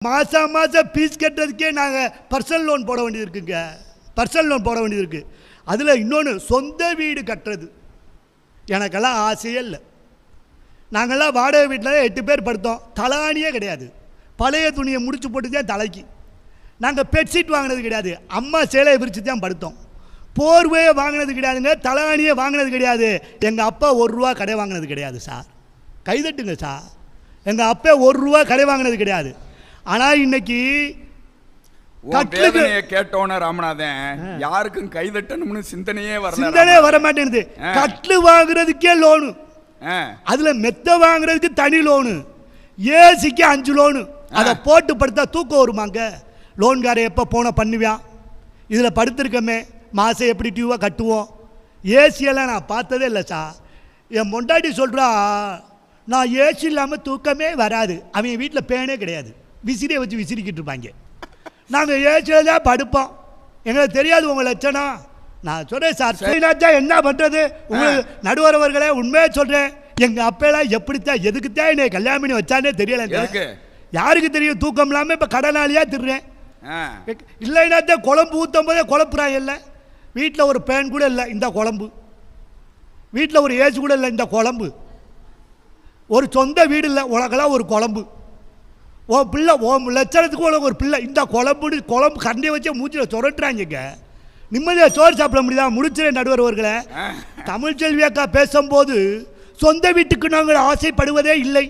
மாதம் மாதம் ஃபீஸ் கட்டுறதுக்கே நாங்கள் பர்சனல் லோன் போட வேண்டியது இருக்குங்க. பர்சனல் லோன் போட வேண்டியது இருக்குது. அதில் இன்னொன்று சொந்த வீடு கட்டுறது எனக்கெல்லாம் ஆசையே இல்லை. நாங்கள்லாம் வாடகை வீட்டில் 8 பேர் படுத்தோம். தலானியே கிடையாது. பழைய துணியை முடிச்சு போட்டு தான் தலைக்கு. நாங்கள் பெட்ஷீட் வாங்கினது கிடையாது. அம்மா சேலையை விரித்து தான் படுத்தோம். போர்வையை வாங்கினது கிடையாதுங்க. தலானியே வாங்கினது கிடையாது. எங்கள் அப்பா 1 ரூபா கடை வாங்கினது கிடையாது சார். கைதட்டுங்க சார். எங்கள் அப்பா 1 ரூபா கடை வாங்கினது கிடையாது. ஆனால் இன்னைக்கு கேட்டோன்னு ராமநாதன் யாருக்கும் கைதட்டணும்னு சிந்தனையே வர மாட்டேங்குது. கட்லு வாங்குறதுக்கே லோனு, அதுல மெத்த வாங்குறதுக்கு தனி லோனு, ஏசிக்கு 5 லோனு. அதை போட்டு படுத்தா தூக்கம் வருமாங்க. லோன்காரை எப்போ போன பண்ணுவான். இதில் படுத்திருக்கமே மாதம் எப்படி டியூவாக கட்டுவோம். ஏசியெல்லாம் நான் பார்த்ததே இல்லை சார். என் பொண்டாட்டி சொல்கிறா, நான் ஏசி இல்லாமல் தூக்கமே வராது. அவங்க வீட்டில் பேனே கிடையாது. விசிறியை வச்சு விசிறிக்கிட்டு இருப்பாங்க. நாங்கள் ஏசியில் தான் படுப்போம். எங்களுக்கு தெரியாது உங்கள் லட்சணம். நான் சொல்கிறேன் சார், சரினாச்சா என்ன பண்ணுறது. உங்களுக்கு நடுவரவர்களே உண்மையாக சொல்கிறேன். எங்கள் அப்பெல்லாம் எப்படித்தான் எதுக்குத்தான் என்னை கல்யாணம் பண்ணி வச்சானே தெரியல. யாருக்கு தெரியும். தூக்கம் இல்லாமல் இப்போ கடனாளியாக திடுறேன். இல்லைனாத்தான் குழம்பு ஊற்றும் போதே குழப்புறான். இல்லை வீட்டில் ஒரு பேன் கூட இல்லை, இந்த குழம்பு. வீட்டில் ஒரு ஏசி கூட இல்லை, இந்த குழம்பு. ஒரு சொந்த வீடு இல்லை, உனக்கெல்லாம் ஒரு குழம்பு. ஓ பிள்ளை, ஓ லட்சணத்துக்கு உனக்கு ஒரு பிள்ளை, இந்த குழம்பு கண்டையை வச்சே மூச்சில் சுரட்டுறாங்க. நிம்மதியாக சோறு சாப்பிட முடியுதா. முடிச்சிடேன் நடுவர்களே. தமிழ்ச்செல்வி அக்கா பேசும்போது சொந்த வீட்டுக்கு நாங்கள் ஆசைப்படுவதே இல்லை.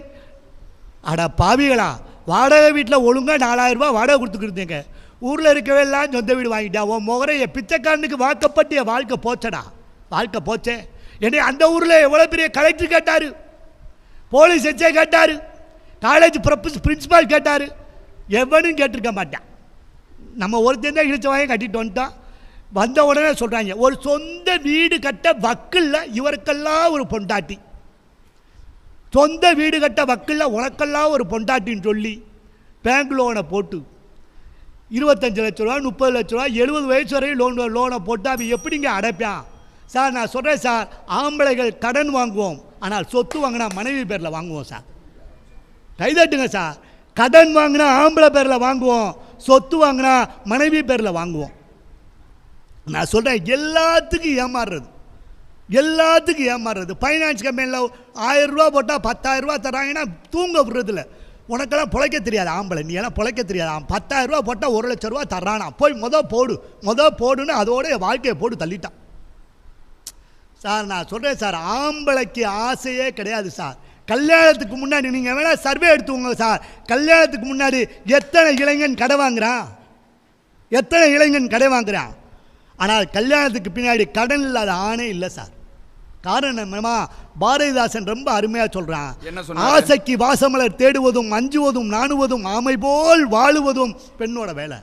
அட பாவிகளா, வாடகை வீட்டில் ஒழுங்காக 4000 ரூபா வாடகை கொடுத்துக்கிருந்தேங்க. ஊரில் இருக்கவே எல்லாம் சொந்த வீடு வாங்கிட்டா. உன் முகரைய பிச்சைக்காரனுக்கு வாக்கப்பட்டு என் வாழ்க்கை போச்சடா. வாழ்க்கை போச்சே. என்னை அந்த ஊரில் எவ்வளோ பெரிய கலெக்டர் கேட்டார், போலீஸ் எச்சே கேட்டார், காலேஜ் பிரின்சிபால் கேட்டார். எவனும் கேட்டிருக்க மாட்டான். நம்ம ஒருத்தன் தான் இழுச்ச வாங்கி கட்டிட்டு வந்துட்டான். வந்த உடனே சொல்கிறாங்க, ஒரு சொந்த வீடு கட்ட வக்கில்ல இவருக்கெல்லாம் ஒரு பொண்டாட்டி. சொந்த வீடு கட்ட வக்கில்ல உனக்கெல்லாம் ஒரு பொண்டாட்டின்னு சொல்லி பேங்க் லோனை போட்டு 25 லட்ச ரூபா, 30 லட்ச ரூபா, 70 வயசு வரையும் லோனை போட்டு அவன் எப்படிங்க அடைப்பான் சார். நான் சொல்கிறேன் சார், ஆம்பளைகள் கடன் வாங்குவோம், ஆனால் சொத்து வாங்கினா மனைவி பேரில் வாங்குவோம் சார். கைதட்டுங்க சார். கடன் வாங்கினா ஆம்பளை பேரில் வாங்குவோம், சொத்து வாங்கினா மனைவி பேரில் வாங்குவோம். நான் சொல்கிறேன், எல்லாத்துக்கும் ஏமாறுறது, எல்லாத்துக்கும் ஏமாறுறது. ஃபைனான்ஸ் கம்பெனியில் 1000 ரூபா போட்டால் 10,000 ரூபா தராங்கன்னா தூங்க விடுறதில்ல. உனக்கெல்லாம் பிழைக்க தெரியாது ஆம்பளை, நீ எல்லாம் பிழைக்க தெரியாது. 10,000 ரூபா போட்டால் 1 லட்ச ரூபா தர்றானா, போய் போடுன்னு அதோட வாழ்க்கையை போட்டு தள்ளிட்டான் சார். நான் சொல்கிறேன் சார், ஆம்பளைக்கு ஆசையே கிடையாது சார். கல்யாணத்துக்கு முன்னாடி நீங்கள் வேணால் சர்வே எடுத்துவோங்க சார். கல்யாணத்துக்கு முன்னாடி எத்தனை இளைஞன் கடை வாங்குறான், எத்தனை இளைஞன் கடை வாங்குறான். ஆனால் கல்யாணத்துக்கு பின்னாடி கடன் இல்லாத ஆணே இல்லை சார். காரணம் என்னமா, பாரதிதாசன் ரொம்ப அருமையாக சொல்கிறான். ஆசைக்கு வாசமலர் தேடுவதும் அஞ்சுவதும் நாணுவதும் ஆமை போல் வாழுவதும் பெண்ணோட வேலை.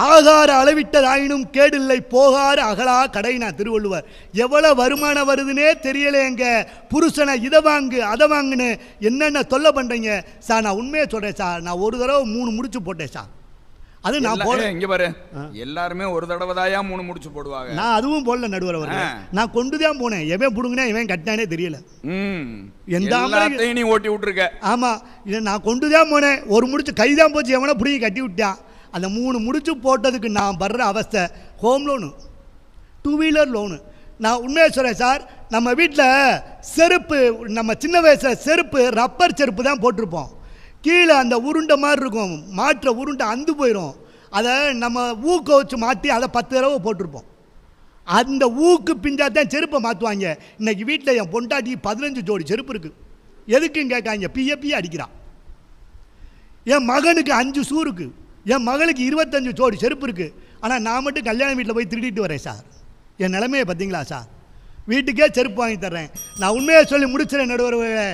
ஆகார அளவிட்டதாயினும் கேடில்லை போகார அகலா கடைனா திருவள்ளுவர். எவ்வளோ வருமானம் வருதுன்னே தெரியலையங்க. புருஷனை இதை வாங்கு அதை வாங்குன்னு என்னென்ன தொல்லை பண்ணுறீங்க சார். நான் உண்மையை சொல்கிறேன் சார், நான் ஒரு தடவை 3 முடிச்சு போட்டேன் சார். அது நான் போடுறேன். இங்கே பாரு, எல்லாருமே ஒரு தடவை தாயா 3 முடிச்சு போடுவாங்க. நான் அதுவும் போடல நடுவர். நான் கொண்டு தான் போனேன். எவன் பிடுங்கினா இவன் கட்டினானே தெரியல. எந்த நீ ஓட்டி விட்டுருக்க. ஆமாம், இதை நான் கொண்டு தான் போனேன். ஒரு முடிச்சு கைதான் போச்சு, எவனை பிடிங்கி கட்டி விட்டான். அந்த 3 முடிச்சு போட்டதுக்கு நான் படுற அவஸ்தை. Home loan, 2 wheeler loan. நான் உண்மையாக சொல்கிறேன் சார், நம்ம வீட்டில் செருப்பு, நம்ம சின்ன வயசில் செருப்பு ரப்பர் செருப்பு தான் போட்டிருப்போம். கீழே அந்த உருண்டை மாதிரி இருக்கும், மாற்ற உருண்டை அந்து போயிடும். அதை நம்ம ஊக்க வச்சு மாற்றி அதை 10 தடவை போட்டிருப்போம். அந்த ஊக்கு பிஞ்சாதான் செருப்பை மாற்றுவாங்க. இன்றைக்கி வீட்டில் என் பொண்டாட்டி 15 ஜோடி செருப்பு இருக்குது. எதுக்குன்னு கேட்காங்க, பிய அடிக்கிறான். என் மகனுக்கு 5 ஷூ இருக்குது, என் மகளுக்கு 25 ஜோடி செருப்பு இருக்குது. ஆனால் நான் மட்டும் கல்யாண வீட்டில் போய் திருடிட்டு வரேன் சார். என் நிலைமையை பார்த்தீங்களா சார். வீட்டுக்கே செருப்பு வாங்கி தர்றேன். நான் உண்மையை சொல்லி முடிச்சிடறேன் நடுவர்களே.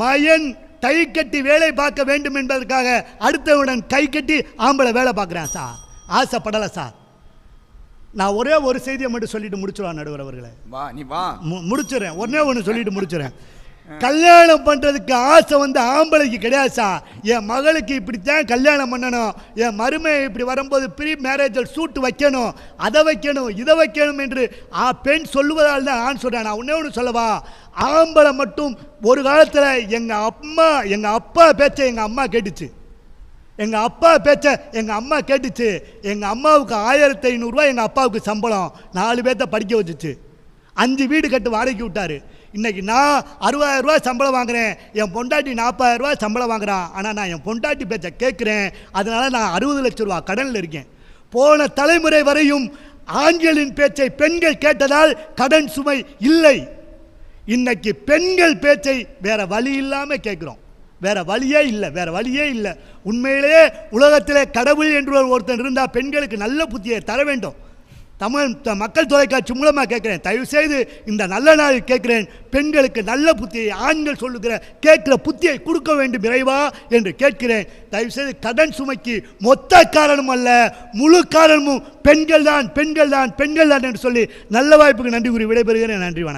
மயன் கை கட்டி வேலை பார்க்க வேண்டும் என்பதற்காக அடுத்தவுடன் கை கட்டி ஆம்பளை வேலை பார்க்குறேன் சார். ஆசைப்படலை சார். நான் ஒரே ஒரு செய்தியை மட்டும் சொல்லிட்டு முடிச்சிடுவான் நடுவர் அவர்களே. முடிச்சிடறேன், ஒன்னே ஒன்று சொல்லிட்டு முடிச்சிடறேன். கல்யாணம் பண்ணுறதுக்கு ஆசை ஆம்பளைக்கு கிடையாது சார். என் மகளுக்கு இப்படித்தான் கல்யாணம் பண்ணணும், என் மருமை இப்படி வரும்போது ப்ரீ மேரேஜில் சூட்டு வைக்கணும், அதை வைக்கணும், இதை வைக்கணும் என்று பெண் சொல்லுவதால் தான் ஆண் சொல்கிறேன். நான் ஒன்றே ஒன்று சொல்லவா, ஆம்பளை மட்டும் ஒரு காலத்தில் எங்கள் அப்பா பேச்சை எங்கள் அம்மா கேட்டுச்சு. எங்கள் அப்பா பேச்ச எங்கள் அம்மா கேட்டுச்சு. எங்கள் அம்மாவுக்கு 1500 ரூபா எங்கள் அப்பாவுக்கு சம்பளம், 4 பேர்த்த படிக்க வச்சுச்சு. 5 வீடு கட்டு வாடகைக்கு விட்டார். இன்றைக்கி நான் 60,000 ரூபா சம்பளம் வாங்குகிறேன், என் பொண்டாட்டி 40,000 ரூபா சம்பளம் வாங்குறான். ஆனால் நான் என் பொண்டாட்டி பேச்சை கேட்குறேன், அதனால் நான் 60 லட்சம் ரூபா கடனில் இருக்கேன். போன தலைமுறை வரையும் ஆண்களின் பேச்சை பெண்கள் கேட்டதால் கடன் சுமை இல்லை. இன்னைக்கு பெண்கள் பேச்சை வேற வழி இல்லாமல் கேட்குறோம். வேற வழியே இல்லை, வேற வழியே இல்லை. உண்மையிலேயே உலகத்திலே கடவுள் என்று ஒருத்தன் இருந்தால் பெண்களுக்கு நல்ல புத்தியை தர வேண்டும். மக்கள் தொலைக்காட்சி மூலமாக கேட்குறேன், தயவுசெய்து இந்த நல்ல நாள் கேட்குறேன், பெண்களுக்கு நல்ல புத்தியை ஆண்கள் சொல்லுகிற கேட்குற புத்தியை கொடுக்க வேண்டும் இறைவா என்று கேட்கிறேன். தயவுசெய்து கடன் சுமைக்கு மொத்த காரணம் அல்ல, முழு காரணமும் பெண்கள் தான் பெண்கள் தான் பெண்கள் தான் என்று சொல்லி நல்ல வாய்ப்புக்கு நன்றி கூறி விடைபெறுகிறேன். நன்றி, வணக்கம்.